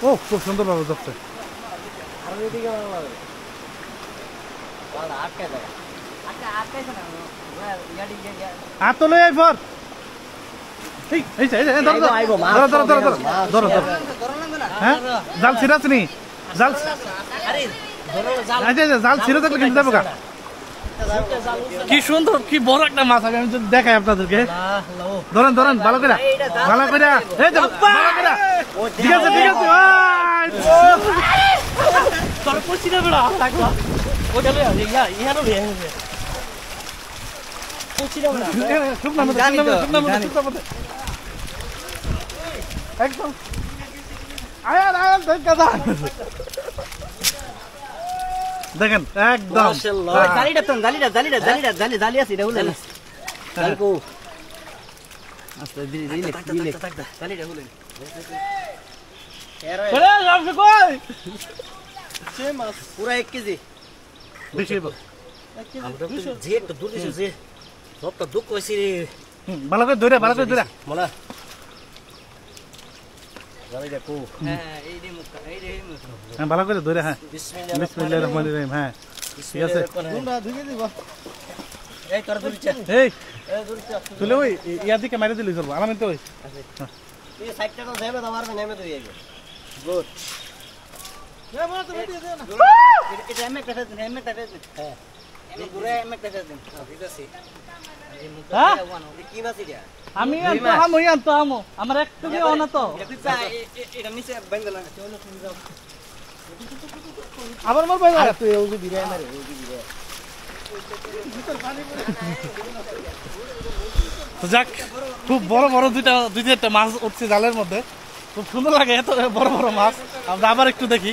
ও খুব সুন্দর ভাবে ধরছে। আর তো লই আইফর হ্যাঁ জাল ছিড়াছ নি জাল জাল ছিঁড়ে থাকলে কিন্তু যাবো কি সুন্দর কি বড় একটা মাছ আমি যদি দেখাই আপনাদেরকে ধরেন ধরেন ভালো করে ভালো করে ঠিক আছে ঠিক আছে একদম আয়ার আয়ার দেখেন একদম জালিটা তো জালিটা জালিটা জালিটা জালি জালি আছে এটা হুলেন জালকো আস্তে দিলে দিলে জালিটা হুলেন আরে আপনি কই সে মাছ পুরো 1 কেজি বেশি হবে আমরা তো যে তো দূর দিছে যে সব তো দুঃখ হইছে রে ভালো করে ধরে মোলা জালিটা কো হ্যাঁ এই রে মুখ এই রে মুখ হ্যাঁ ভালো করে ধরে হ্যাঁ বিসমিল্লাহির রহমানির রহিম হ্যাঁ ঠিক আছে তোমরা ঢুকে দিব এই তোর দূরচা এই দূরচা তুলে ওই ইয়া দিকে মাইরে দিলি চলবো আলামিন তো ওই এই সাইডটা তো যাবে তোমার নেমে তো যাবে গুড না বড় তো বেটি দে না এটা এমএ কাটা দেন এমএ কাটা দেন হ্যাঁ এই গুড়া এমএ কাটা দেন ঠিক আছে হ্যাঁ কি মাছ এটা আমি আনতো আমো আমার একটু কি অনা তো এটা নিচে বাইন্ধ না চলো তুমি যাও আবার মার ভাই তুই ওই যে বিরে মারে ওই যে বিরে তো যাক খুব বড় বড় দুইটা মাছ উঠছে জালের মধ্যে খুব সুন্দর লাগে এত বড় বড় মাছ আমরা আবার একটু দেখি